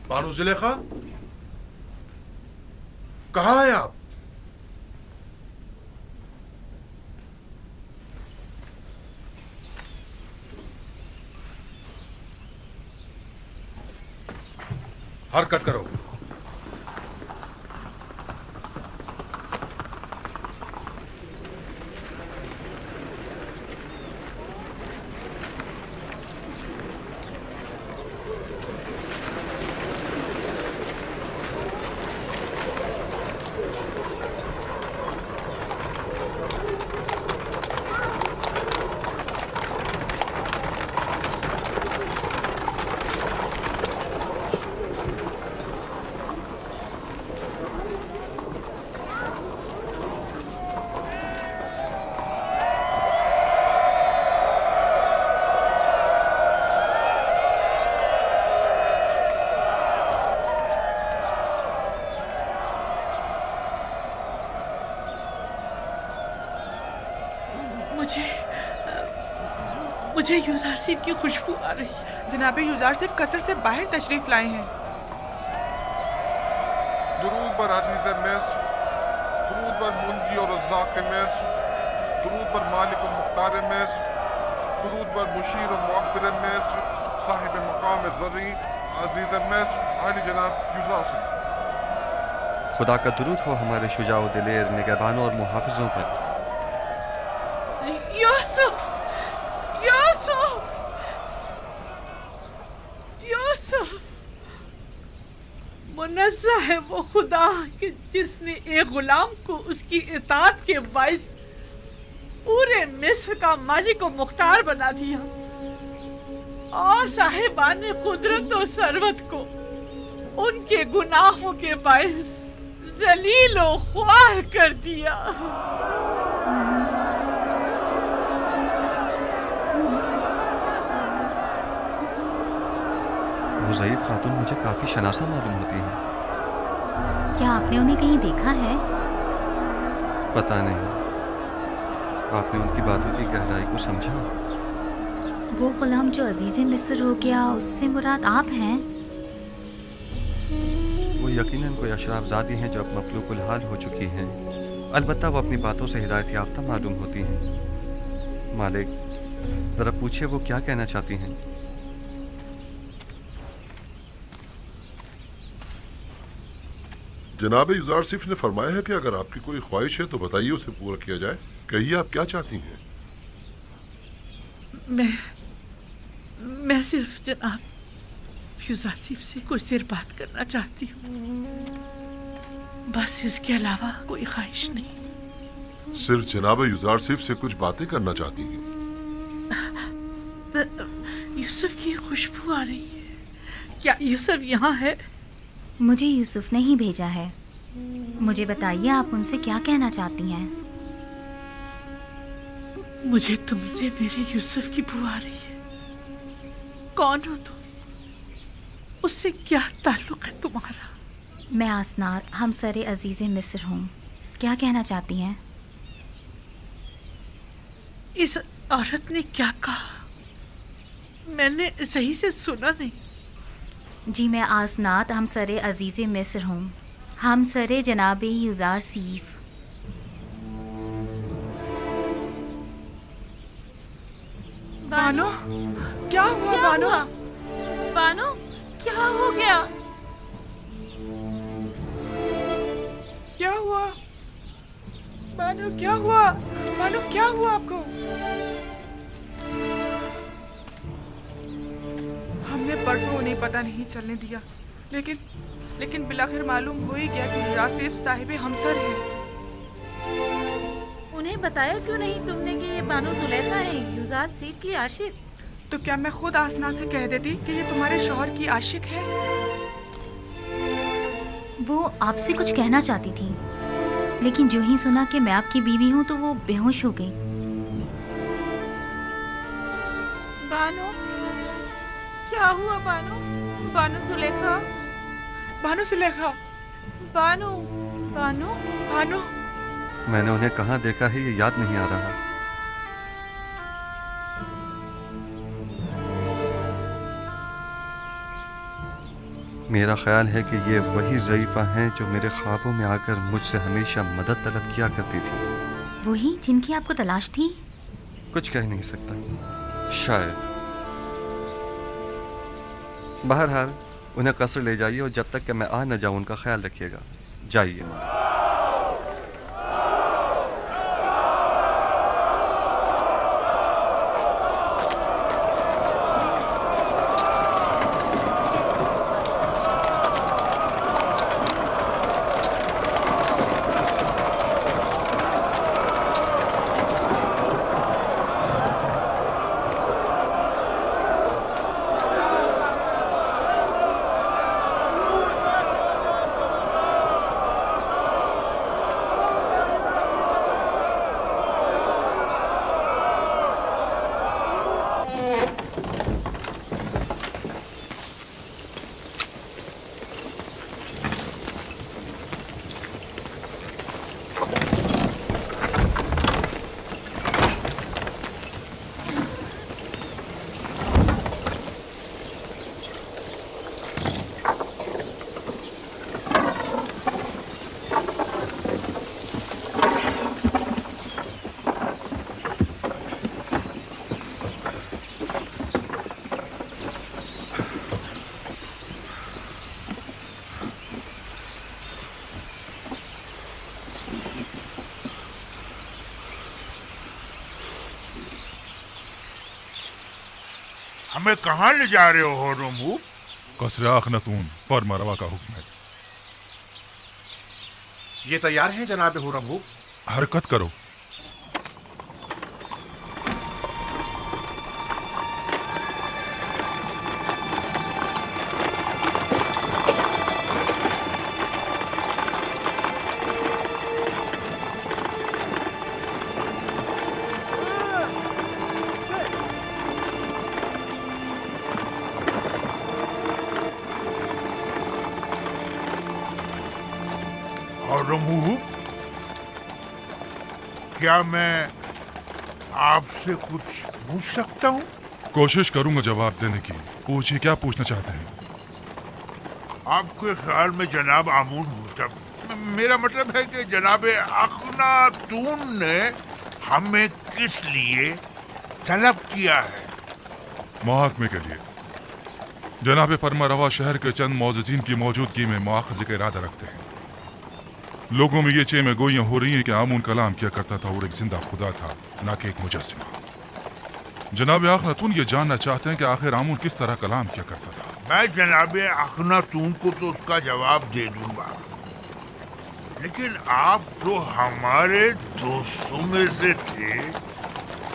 बानो जुलेखा, कहाँ हैं आप? हरकत करो। मुझे यूजारसिफ की खुशबू आ रही है। जनाब यूजारसिफ कसर से बाहर तशरीफ लाए हैं। दुरूद बर अज़ीज़ मिस्र, दुरूद बर मुंजी और रज़्ज़ाक़ मिस्र, दुरूद बर मालिक और मुख्तार मिस्र, दुरूद बर मुशीर और मुअब्बिर मिस्र, साहिब मकाम ज़र्री अज़ीज़ मिस्र, आली जनाब यूजारसिफ। खुदा का दुरूद हो हमारे शुजाओ दिलेर निगहबानों और मुहाफ़िज़ों पर। यूसुफ, यूसुफ, यूसुफ, मुनज़्ज़ा है वो खुदा कि जिसने एक गुलाम को उसकी इताअत के बाइस पूरे मिस्र का मालिक और मुख्तार बना दिया और साहिबान कुदरत और सरवत को उनके गुनाहों के बाइस जलील और ख्वार कर दिया। वो ज़ईफ़ खातून मुझे काफ़ी शनासा मालूम होती है। क्या आपने उन्हें कहीं देखा है? पता नहीं, आपने उनकी बातों की गहराई को समझा? वो गुलाम जो अजीज़ मिस्र हो गया, उससे मुराद आप हैं? वो यकीनन कोई अशराफज़ादी हैं जो अब मफलूकुल हाल हो चुकी हैं। अलबत्ता वो अपनी बातों से हिदायत याफ्ता मालूम होती हैं। मालिक, ज़रा पूछिए वो क्या कहना चाहती हैं। जनाब यूजारसिफ ने फरमाया है कि अगर आपकी कोई ख्वाहिश है तो बताइए, उसे पूरा किया जाए। कहिए आप क्या चाहती हैं? मैं सिर्फ जनाब यूजारसिफ से कुछ देर बात करना चाहती हूँ, बस इसके अलावा कोई ख्वाहिश नहीं। सिर्फ जनाब यूजारसिफ से कुछ बातें करना चाहती हैं? यूसुफ की खुशबू आ रही है। क्या यूसुफ यहाँ है? मुझे यूसुफ ने ही भेजा है। मुझे बताइए आप उनसे क्या कहना चाहती हैं? मुझे तुमसे मेरे यूसुफ की बू आ रही है। कौन हो तुम? उससे क्या ताल्लुक है तुम्हारा? मैं आसनात हमसरे अजीज़ मिस्र हूँ। क्या कहना चाहती हैं? इस औरत ने क्या कहा? मैंने सही से सुना नहीं। जी, मैं आसनात हमसरे अजीज़ मिस्र हूँ, हमसरे जनाब यूजारसिफ। बानो, क्या हुआ? बानो, बानो, क्या हो गया? क्या हुआ? बानो, क्या हुआ? बानो, क्या हुआ आपको? हमने परसों उन्हें पता नहीं चलने दिया, लेकिन बिलाखिर मालूम हो ही गया कि यूजारसिफ साहिब हमसर है। उन्हें बताया क्यों नहीं तुमने कि ये बानो जुलेखा है, यूजारसिफ की आशिक? तो क्या मैं खुद आसनान से कह देती कि ये तुम्हारे शौहर की आशिक है? वो आपसे कुछ कहना चाहती थी, लेकिन जो ही सुना कि मैं आपकी बीवी हूँ तो वो बेहोश हो गई। बानो, क्या हुआ बानो? बानो जुलेखा, बानो जुलेखा, बानो, बानो, बानो। मैंने उन्हें कहाँ देखा है ये याद नहीं आ रहा। मेरा ख्याल है कि ये वही ज़ईफ़ा हैं जो मेरे ख्वाबों में आकर मुझसे हमेशा मदद तलब किया करती थी। वही जिनकी आपको तलाश थी? कुछ कह नहीं सकता, शायद। बहरहाल उन्हें कस्र ले जाइए और जब तक कि मैं आ न जाऊं उनका ख्याल रखिएगा। जाइए। हमें कहाँ ले जा रहे हो रमूब? कसर अखनतून फर्मा रवा का हुक्म है। ये तैयार है जनाब हुरमूब? हरकत करो। क्या मैं आपसे कुछ पूछ सकता हूँ? कोशिश करूंगा जवाब देने की। पूछिए, क्या पूछना चाहते हैं? आपके ख्याल में जनाब आमून होता, मेरा मतलब है कि जनाब अखनातून ने हमें किस लिए तलब किया है? मुहाकमे के लिए। जनाब फरमा रवा शहर के चंद मौजूदीन की मौजूदगी में मुआखजे का इरादा रखते हैं। लोगों में ये चेमे गोइयां हो रही हैं कि आमून कलाम किया करता था और एक जिंदा खुदा था, ना कि एक मुजस्सिमा। जनाब अखनातून ये जानना चाहते हैं कि आखिर आमून किस तरह कलाम किया करता था। मैं जनाब अखनातून को तो उसका जवाब दे दूंगा, लेकिन आप तो हमारे दोस्तों में से थे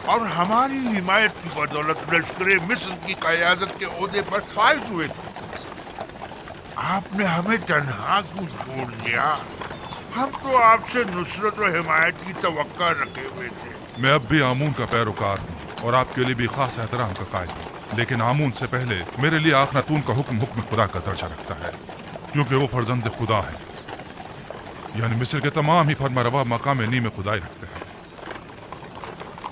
और हमारी हिमायत की बदौलत लश्कर मिस्र की क़यादत के ओहदे पर फाइज हुए थे। आपने हमें तन्हा क्यों छोड़ दिया? हम तो आपसे नुसरत और हिमायत की तवक्का रखे हुए थे। मैं अब भी आमून का पैरोकार हूँ और आपके लिए भी खास एहतराम का कायल हूँ, लेकिन आमून से पहले मेरे लिए अखनातून का हुक्म खुदा का दर्जा रखता है, क्योंकि वो फर्जंद खुदा है। यानी मिस्र के तमाम ही फरमारवा मकाम नीम खुदाई रखते हैं।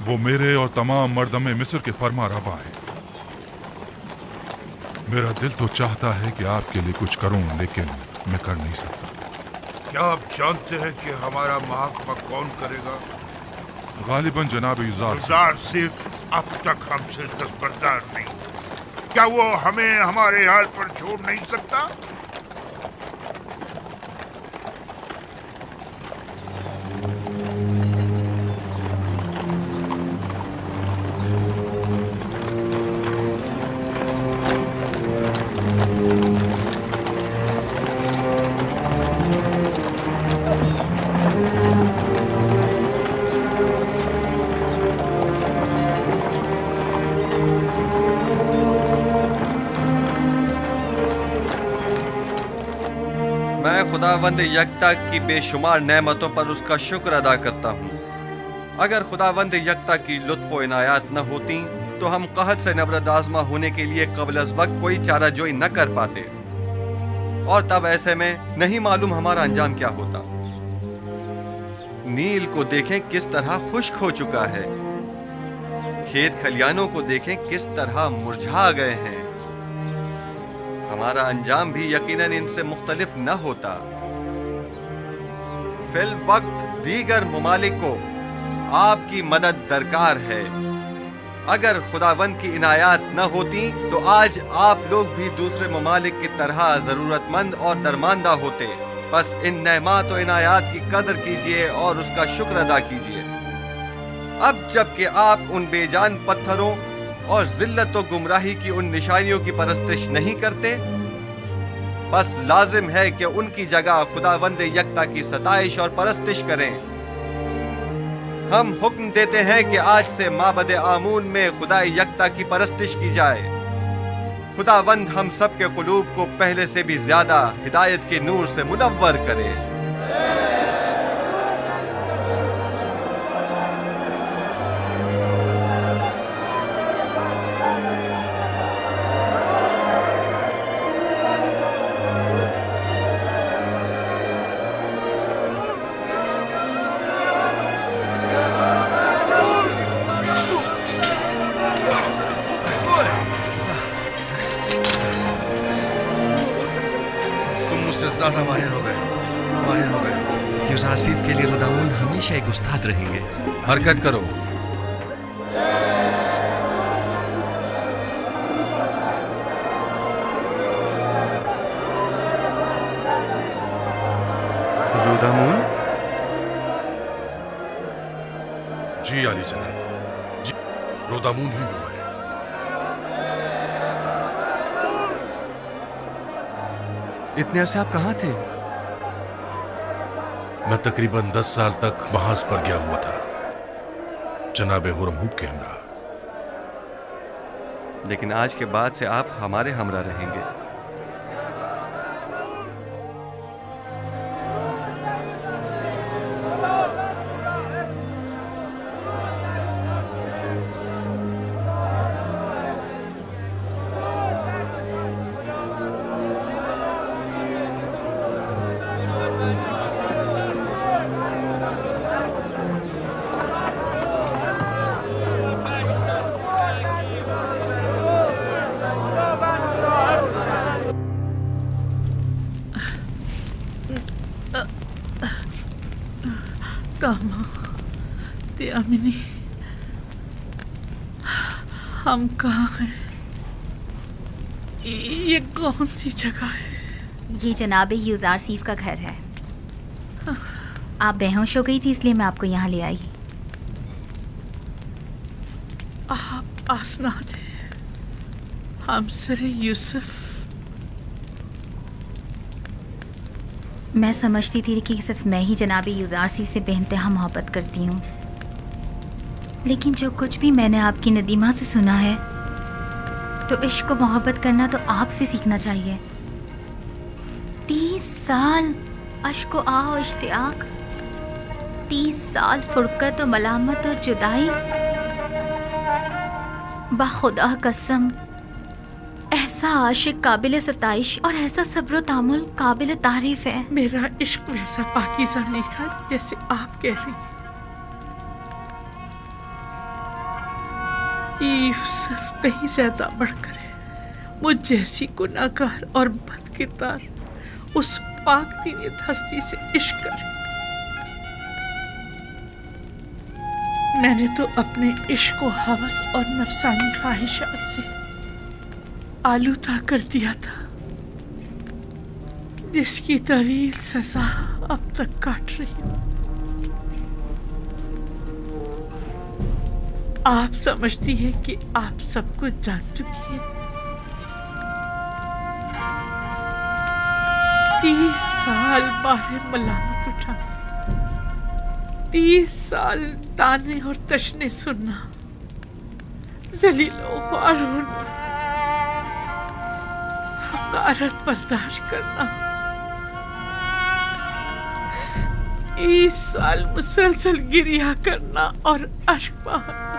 वो मेरे और तमाम मर्दमे मिस्र के फरमारवा हैं। मेरा दिल तो चाहता है कि आपके लिए कुछ करूं, लेकिन मैं कर नहीं सकता। क्या आप जानते हैं कि हमारा मुहाकमा कौन करेगा? गालिबन जनाब युज़ार सिर्फ अब तक हमसे दस्तबरदार नहीं। क्या वो हमें हमारे हाल पर छोड़ नहीं सकता? खुदावंद यकता की बेशुमार नेमतों पर उसका शुक्र अदा करता हूँ। अगर खुदावंद यकता की लुत्फ़ व इनायात न होती तो हम कहत से नबरद आज़मा होने के लिए क़ब्ल अज़ वक्त कोई चाराजोई न कर पाते, और तब ऐसे में नहीं मालूम हमारा अंजाम क्या होता। नील को देखें किस तरह खुश्क हो चुका है, खेत खलियानों को देखें किस तरह मुरझा गए हैं। हमारा अंजाम भी यकीनन इनसे मुख्तलिफ न होता। फिल वक्त दीगर ममालिक को आपकी मदद दरकार है। अगर खुदावंद की इनायात न होती तो आज आप लोग भी दूसरे ममालिक की तरह जरूरतमंद और दरमांदा होते। बस इन नेमात और इनायात की कदर कीजिए और उसका शुक्र अदा कीजिए। अब जबकि आप उन बेजान पत्थरों और जिल्लत और गुमराही की उन निशानियों की परस्तिश नहीं करते, बस लाजिम है कि उनकी जगह खुदावंद यकता की सताइश और परस्तिश करें। हम हुक्म देते हैं कि आज से माबद आमून में खुदा यकता की परस्तिश की जाए। खुदावंद हम सब के कुलूब को पहले से भी ज्यादा हिदायत के नूर से मुनव्वर करे। ज्यादा माहिर हो गए। यूज़ार सीफ के लिए रुदामून हमेशा एक उस्ताद रहेंगे। हरकत करो। रुदामून? जी आली जनाब, जी रुदामून ही हुआ है। इतने अरसे आप कहाँ थे? मैं तकरीबन 10 साल तक महाज पर गया हुआ था, जनाब हुरमहूब के हमरा। लेकिन आज के बाद से आप हमारे हमरा रहेंगे। अमिनी, हम कहाँ हैं? ये कौन सी जगह है? ये जनाब यूज़ार सीफ का घर है। आप बेहोश हो गई थी इसलिए मैं आपको यहाँ ले आई। आप आसनाद हैं, हमसरे यूसुफ। मैं समझती थी कि सिर्फ मैं ही जनाब यूज़ार सीफ से बेइंतहा मोहब्बत करती हूँ, लेकिन जो कुछ भी मैंने आपकी नदीमा से सुना है तो इश्क व मोहब्बत करना तो आपसे सीखना चाहिए। 30 साल अश्क व आह और इश्तियाक, 30 साल फुरकत और मलामत और जुदाई। बाखुदा कसम, ऐसा आशिक काबिल सताइश और ऐसा सब्र व तामुल काबिल तारीफ है। मेरा इश्क वैसा पाकीज़ा नहीं था जैसे आप कह रही हैं। यूसुफ कहीं ज्यादा बढ़कर है। मुझ जैसी गुनाहगार और बदकिरदार उस पाक दीनियत हस्ती से इश्क करे। मैंने तो अपने इश्क को हवस और नफसानी ख्वाहिशात से आलूदा कर दिया था, जिसकी तवील सजा अब तक काट रही हूँ। आप समझती हैं कि आप सब कुछ जान चुकी हैं। 30 साल बारे मलामत उठा, 30 साल ताने और तशने सुनना, जलीलो ख्वार होना, हकारत बर्दाश्त करना, 30 साल मुसलसल गिरिया करना और अश्क बहाना,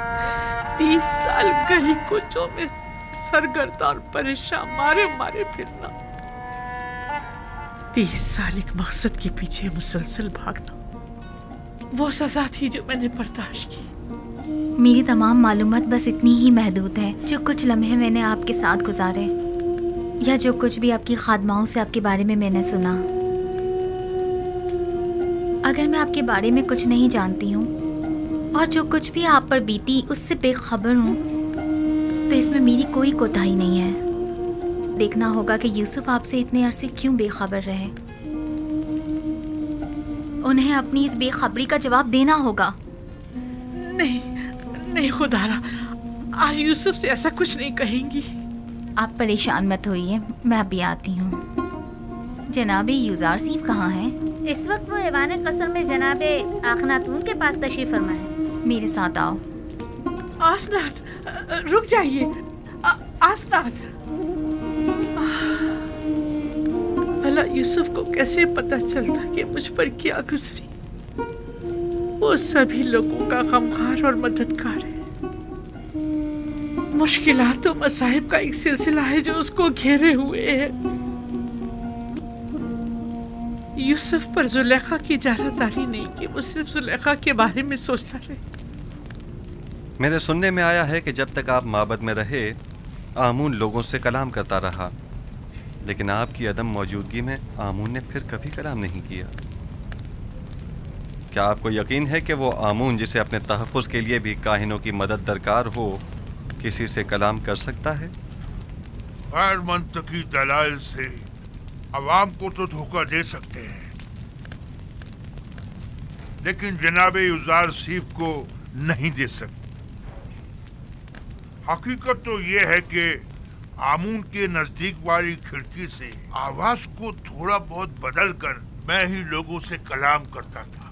30 साल गली कुचों में सरगर्दा और परेशान मारे मारे फिरना, 30 साल एक मकसद के पीछे मुसलसल भागना, वो सजा थी जो मैंने बर्दाश्त की। मेरी तमाम मालूमात बस इतनी ही महदूद है जो कुछ लम्हे मैंने आपके साथ गुजारे। या जो कुछ भी आपकी खादमाओं से आपके बारे में मैंने सुना, अगर मैं आपके बारे में कुछ नहीं जानती हूँ और जो कुछ भी आप पर बीती उससे बेखबर हूँ, तो इसमें मेरी कोई कोताही नहीं है। देखना होगा कि यूसुफ आपसे इतने अरसे क्यों बेखबर रहे। उन्हें अपनी इस बेखबरी का जवाब देना होगा। नहीं खुदारा, आज यूसुफ से ऐसा कुछ नहीं कहेंगी। आप परेशान मत होइए, मैं अभी आती हूँ। जनाबे यूज़ार सीफ कहाँ हैं? इस वक्त वो ऐवान कसर में जनाबे आखनातून के पास तशरीफ फरमा है। मेरे साथ आओ। आसनाद, रुक जाइए। आसनाद, भला यूसुफ को कैसे पता चलता कि मुझ पर क्या गुजरी? वो सभी लोगों का गमखार और मददगार है। मुश्किलात और मसाइब का एक सिलसिला है जो उसको घेरे हुए है। यूसुफ पर जुलेखा की जारदारी नहीं कि वो सिर्फ जुलेखा के बारे में सोचता रहे। मेरे सुनने में आया है कि जब तक आप माबद में रहे, आमून लोगों से कलाम करता रहा, लेकिन आपकी अदम मौजूदगी में आमून ने फिर कभी कलाम नहीं किया। क्या आपको यकीन है कि वो आमून जिसे अपने तहफ़्फ़ुज़ के लिए भी काहिनों की मदद दरकार हो, किसी से कलाम कर सकता है? गैर मंतकी दलाइल से अवाम को तो धोखा दे सकते हैं, लेकिन जनाबे यूज़ार सीफ को नहीं दे सकते। हकीकत तो ये है कि आमून के नजदीक वाली खिड़की से आवाज को थोड़ा बहुत बदल कर मैं ही लोगों से कलाम करता था।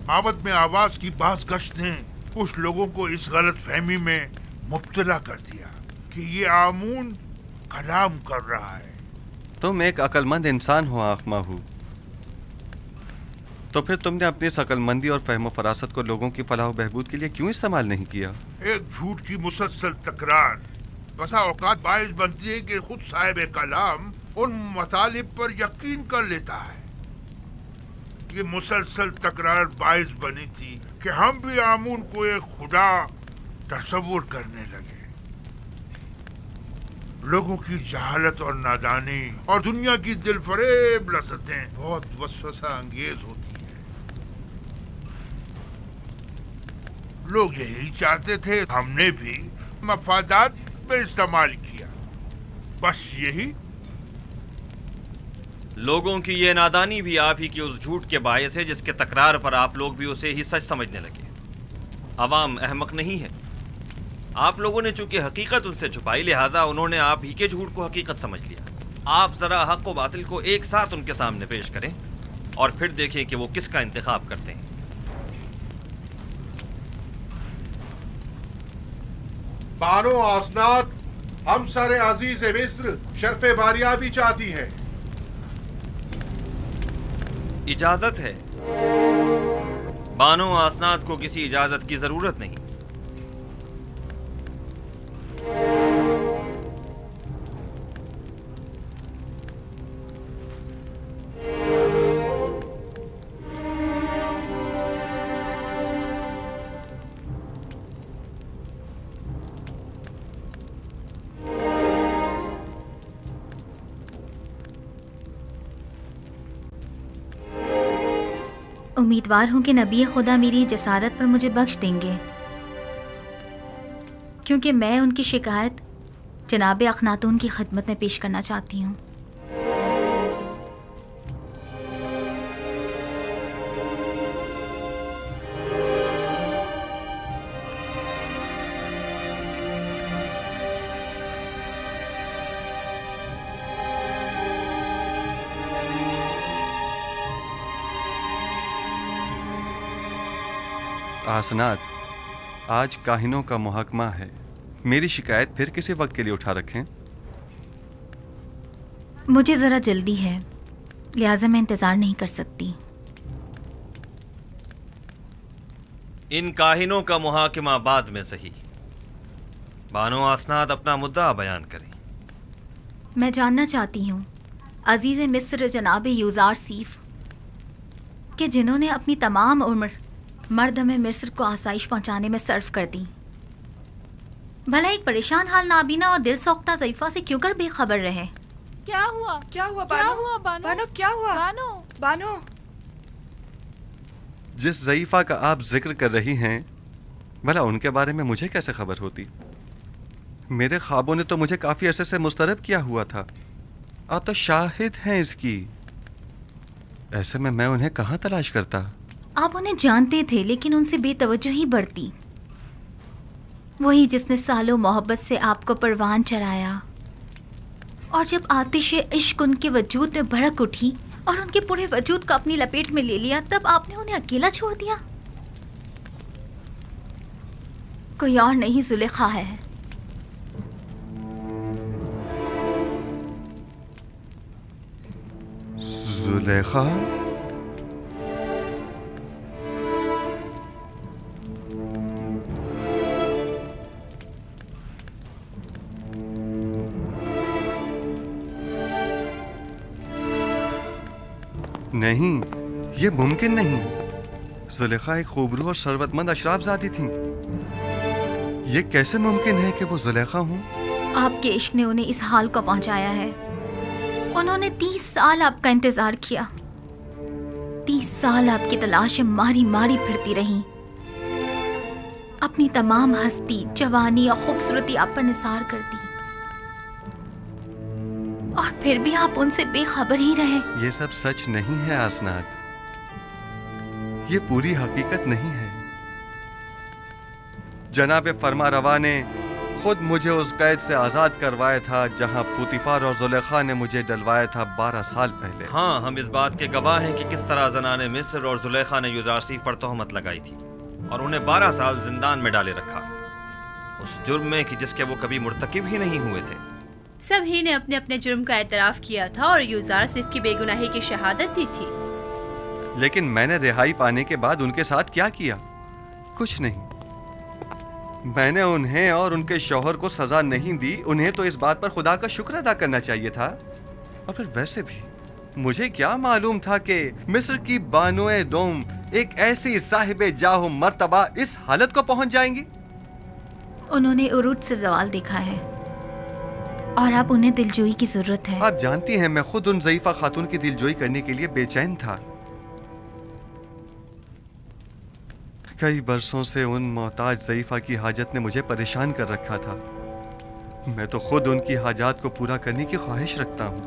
माबद में आवाज की बाज़ गश्त ने कुछ लोगों को इस गलत फहमी में मुब्तला कर दिया कि ये आमून कलाम कर रहा है। तुम एक अक्लमंद इंसान हो आखमाहू, तो फिर तुमने अपनी इस अक्लमंदी और फहम फरासत को लोगों की फलाह बहबूद के लिए क्यों इस्तेमाल नहीं किया? एक झूठ की मुसलसल तकरार बसा औकात बाइस बनती है कि खुद साहिब कलाम उन मतालिब पर यकीन कर लेता है। ये मुसलसल तकरार बाइस बनी थी कि हम भी आमून को एक खुदा तस्वुर करने लगे। लोगों की जहालत और नादानी और दुनिया की दिलफरेब लज़्ज़तें बहुत वसवसा अंगेज होती है। लोग यही चाहते थे, हमने भी मफादात पे इस्तेमाल किया, बस यही। लोगों की ये नादानी भी आप ही की उस झूठ के बायस है जिसके तकरार पर आप लोग भी उसे ही सच समझने लगे। अवाम अहमक नहीं है। आप लोगों ने चूंकि हकीकत उनसे छुपाई, लिहाजा उन्होंने आप ही के झूठ को हकीकत समझ लिया। आप जरा हक व बातिल को एक साथ उनके सामने पेश करें और फिर देखें कि वो किसका इंतखाब करते हैं। बानो आसनाद, हम सारे अजीज मिस्र शर्फे बारियाबी चाहती है। इजाजत है। बानो आसनाद को किसी इजाजत की जरूरत नहीं। उम्मीदवार हूँ कि नबी खुदा मेरी जसारत पर मुझे बख्श देंगे, क्योंकि मैं उनकी शिकायत जनाब अखनातून की खिदमत में पेश करना चाहती हूँ। आसनाद, आज काहिनों का मुहकमा है। मेरी शिकायत फिर किसी वक्त के लिए उठा रखें। मुझे ज़रा जल्दी है, लिहाजा मैं इंतज़ार नहीं कर सकती। इन काहिनों का मुहाकिमा बाद में सही। बानो आसनाद अपना मुद्दा बयान करें। मैं जानना चाहती हूँ अजीज़ मिस्र जनाब यूज़ार सीफ कि जिन्होंने अपनी तमाम उम्र मर्द में मिस्र को आसाइश पहुँचाने में सर्फ कर दी, भला एक परेशान हाल नाबीना और दिल सौख्ता ज़ईफ़ा से क्यों कर बेखबर रहे? क्या हुआ? क्या हुआ क्या बानो? हुआ बानो? बानो क्या हुआ? बानो बानो जिस ज़ईफ़ा का आप जिक्र कर रही हैं, भला उनके बारे में मुझे कैसे खबर होती? मेरे ख्वाबों ने तो मुझे काफी अरसे से मुस्तरब किया हुआ था। आप तो शाहिद हैं इसकी। ऐसे में मैं उन्हें कहाँ तलाश करता? आप उन्हें जानते थे लेकिन उनसे बेतवज्जोही बढ़ती। वही जिसने सालों मोहब्बत से आपको परवान चढ़ाया, और जब आतिश इश्क उनके वजूद में भड़क उठी और उनके पूरे वजूद को अपनी लपेट में ले लिया, तब आपने उन्हें अकेला छोड़ दिया। कोई और नहीं, जुलेखा है। जुलेखा? नहीं, ये मुमकिन नहीं। जुलेखा एक खूबरू और सरवतमंद अशराफजादी थी। ये कैसे मुमकिन है कि वो जुलेखा हूँ? आपके इश्क ने उन्हें इस हाल को पहुंचाया है। उन्होंने 30 साल आपका इंतजार किया। 30 साल आपकी तलाश में मारी मारी फिरती रही। अपनी तमाम हस्ती, जवानी और खूबसूरती आप पर निसार कर दी, और फिर भी आप उनसे बेखबर ही रहे। ये सब सच नहीं है आसनाद। ये पूरी हकीकत नहीं है। जनाब फरमारवा ने खुद मुझे उस कैद से आजाद करवाया था जहां पुतिफार और जुलेखा ने मुझे डलवाया था 12 साल पहले। हाँ, हम इस बात के गवाह हैं कि किस तरह ज़नाने मिस्र और जुलेखा ने यूज़रसीफ पर तोहमत लगाई थी और उन्हें 12 साल जिंदान में डाले रखा, उस जुर्म में कि जिसके वो कभी मुर्तकिब ही नहीं हुए थे। सभी ने अपने अपने जुर्म का एतराफ किया था और यूज़रसीफ की बेगुनाही की शहादत दी थी। लेकिन मैंने रिहाई पाने के बाद उनके साथ क्या किया? कुछ नहीं। मैंने उन्हें और उनके शौहर को सजा नहीं दी। उन्हें तो इस बात पर खुदा का शुक्र अदा करना चाहिए था। और फिर वैसे भी मुझे क्या मालूम था कि मिस्र की बानोए दोम एक ऐसी साहिबे जाहो मर्तबा इस हालत को पहुंच जाएंगी। उन्होंने उरूज से जवाल देखा है और अब उन्हें दिलजोई की जरूरत है। आप जानती हैं, मैं खुद उन ज़ईफ़ा खातून की दिलजोई करने के लिए बेचैन था। कई बरसों से उन मोहताज ज़ईफ़ा की हाजत ने मुझे परेशान कर रखा था। मैं तो खुद उनकी हाजात को पूरा करने की ख्वाहिश रखता हूँ।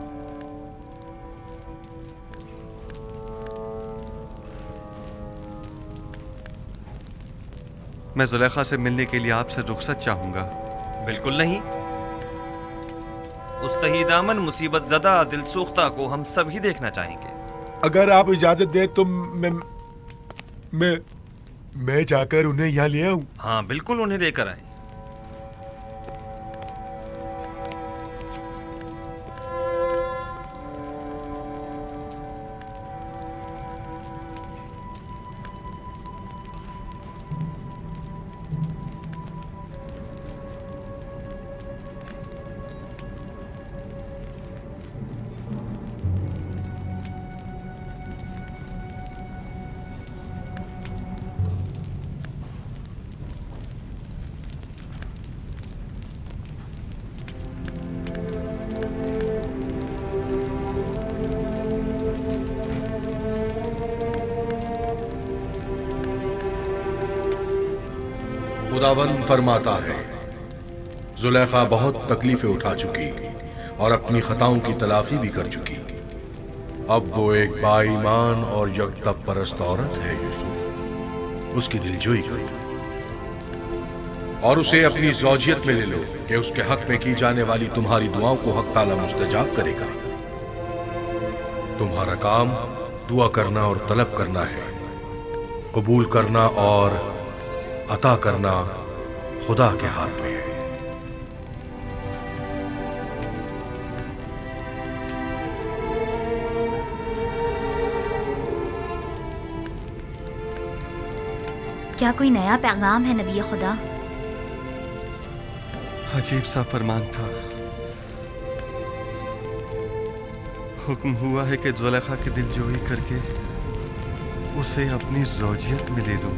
मैं जुलेखा से मिलने के लिए आपसे रुखसत चाहूंगा। बिल्कुल नहीं। उस तहीदामन मुसीबत ज़दा दिलसोख्ता को हम सभी देखना चाहेंगे। अगर आप इजाजत दें तो मैं जाकर उन्हें यहाँ ले आऊं। हाँ बिल्कुल, उन्हें लेकर आए। खुदावंद फरमाता है, जुलेखा बहुत तकलीफें उठा चुकी और अपनी खताओं की तलाफी भी कर चुकी। अब वो एक बाईमान और यकतब परस्त औरत है। यूसुफ, उसकी दिलजोई करो और उसे अपनी ज़ौजियत में ले लो कि उसके हक में की जाने वाली तुम्हारी दुआओं को हक ताला मुस्तजाब करेगा। तुम्हारा काम दुआ करना और तलब करना है। कबूल करना और अता करना खुदा के हाथ में है। क्या कोई नया पैगाम है नबी खुदा? अजीब सा फरमान था। हुक्म हुआ है कि जुलेखा की दिलजोई करके उसे अपनी ज़ौजियत में ले लूं।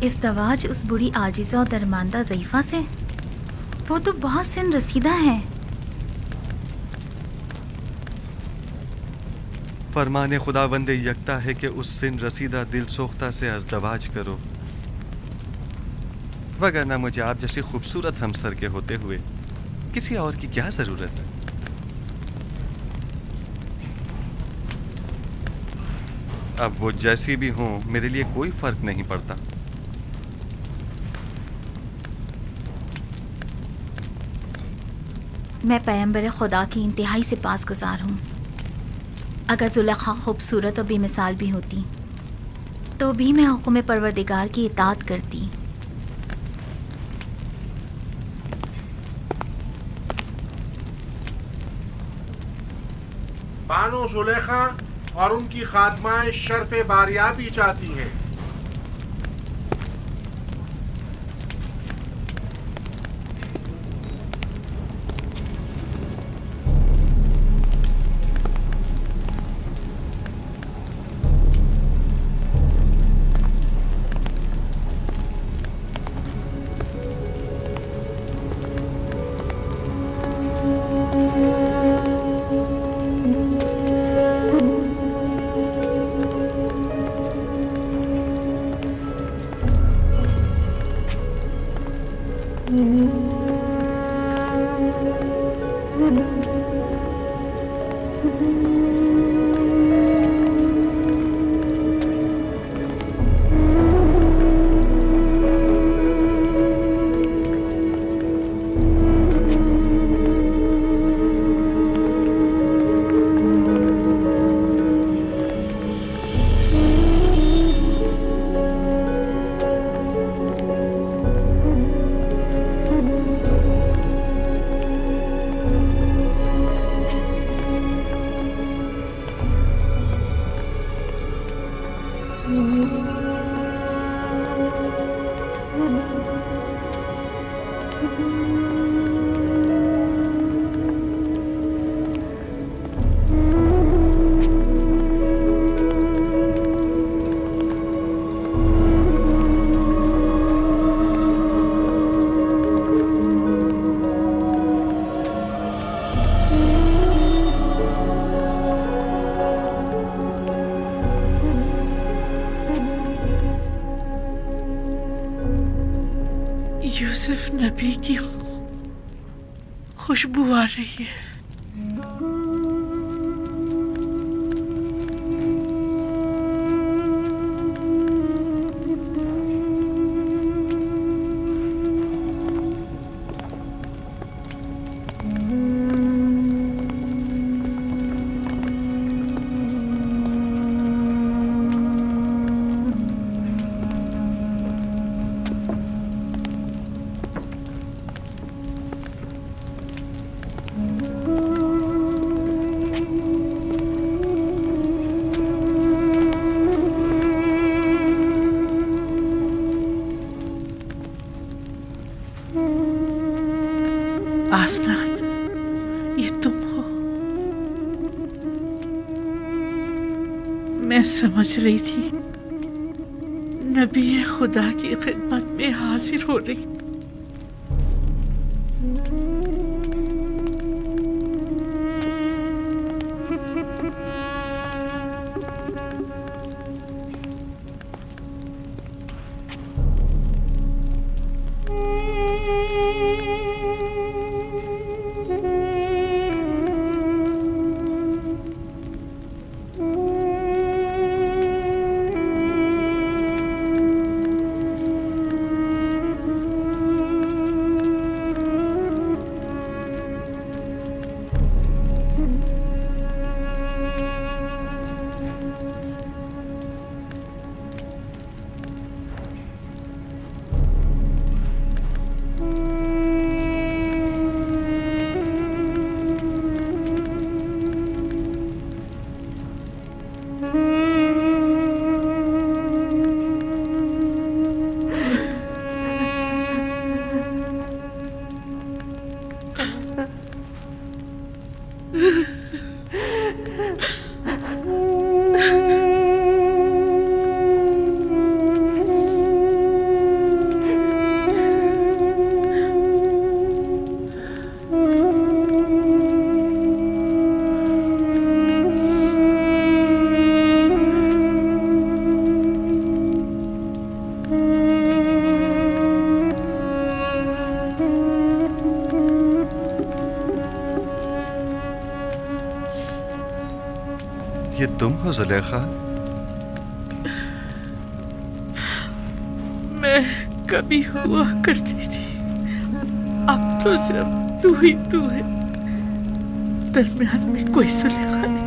इस दवाज उस बुरी आजिज़ा और दरमांदा ज़ईफ़ा से, वो तो बहुत सिन रसीदा है। फरमाने खुदावंद यकता है कि उस सिन रसीदा दिल सोख्ता से अज़दवाज करो, वगरना मुझे आप जैसी खूबसूरत हमसर के होते हुए किसी और की क्या ज़रूरत है। अब वो जैसी भी हों, मेरे लिए कोई फ़र्क नहीं पड़ता। मैं पैगंबर खुदा की इंतहाई से पासगुज़ार हूँ। अगर ज़ुलेखा खूबसूरत और बेमिसाल भी होती तो भी मैं हुक्म परवरदिगार की इताअत करती। बानो ज़ुलेखा और उनकी खादमाएं शर्फ़े बारियाबी चाहती हैं। यूसुफ नबी की खुशबू आ रही है। आसनात, ये तुम हो। मैं समझ रही थी नबी खुदा की खिदमत में हाजिर हो रही। तुम हो जुलेखा? मैं कभी हुआ करती थी, अब तो सिर्फ तू ही तू है, दरमियान में कोई जुलेखा नहीं।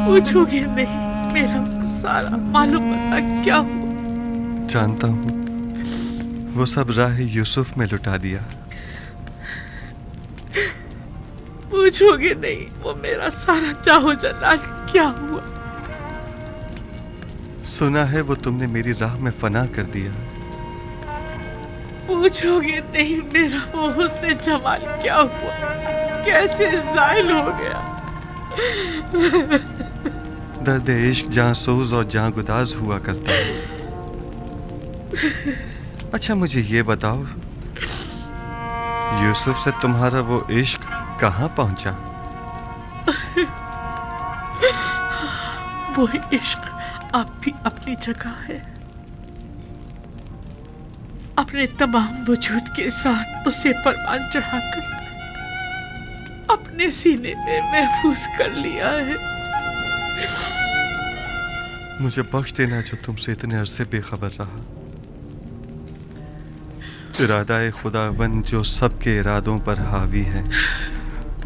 पूछोगे नहीं मेरा सारा मालूम पता क्या हुआ? जानता हूँ, वो सब राह यूसुफ में लुटा दिया। पूछोगे नहीं वो मेरा सारा चाहो जलाल क्या हुआ? सुना है वो तुमने मेरी राह में फना कर दिया। पूछोगे नहीं मेरा वो हुस्न जमाल क्या हुआ, कैसे ज़ाइल हो गया? दर्द इश्क जहाँ सोज और जहाँ गुदाज हुआ करता है। अच्छा मुझे ये बताओ, यूसुफ से तुम्हारा वो इश्क कहाँ पहुंचा? वो इश्क अब भी अपनी जगह है, अपने तमाम वजूद के साथ उसे परवान चढ़ाकर अपने सीने में महफूज कर लिया है। मुझे बख्श देना जो तुमसे इतने अरसे बेखबर रहा। इरादा खुदावन जो सबके इरादों पर हावी है,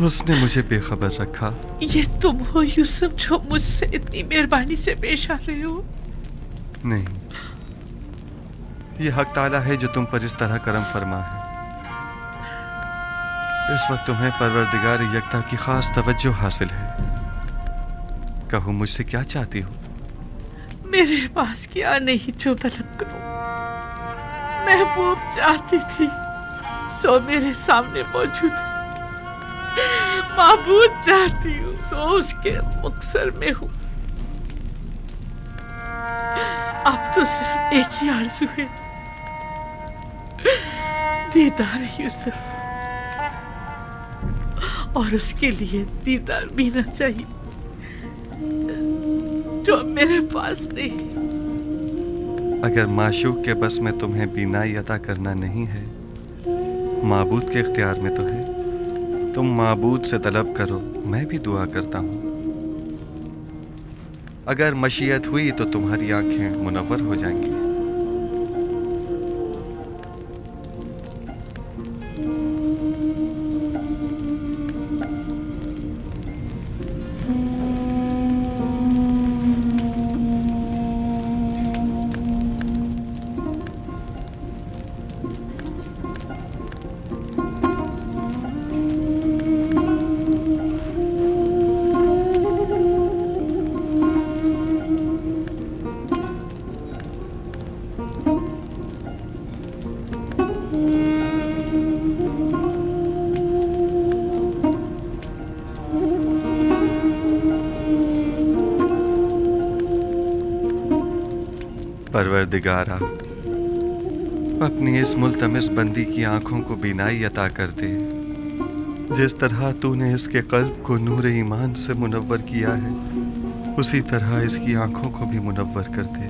उसने मुझे बेखबर रखा। ये तुम हो यूसुफ जो मुझसे इतनी मेहरबानी से पेश आ रहे हो? नहीं, ये हक ताला है जो तुम पर इस तरह करम फरमा है। इस वक्त तुम्हें परवरदिगार यकता की खास तवज्जो हासिल है। कहो मुझसे क्या चाहती हो? मेरे पास क्या नहीं जो तलब करूं। महबूब चाहती थी सो मेरे सामने मौजूद है, माबूद चाहती हूँ सो उसके मुक्सर में हूँ। अब तो सिर्फ एक ही आरज़ू है, दीदार यूसुफ, और उसके लिए दीदार बीना चाहिए जो मेरे पास नहीं। अगर माशूक के बस में तुम्हें बीनाई अता करना नहीं है, माबूद के इख्तियार में तो है। तुम माबूद से तलब करो, मैं भी दुआ करता हूँ। अगर मशीयत हुई तो तुम्हारी आंखें मुनव्वर हो जाएंगी। परवरदिगारा, अपनी इस मुल्तमिस बंदी की आंखों को बीनाई अता कर दे। जिस तरह तूने इसके कल्ब को नूर ईमान से मुनव्वर किया है, उसी तरह इसकी आंखों को भी मुनव्वर कर दे।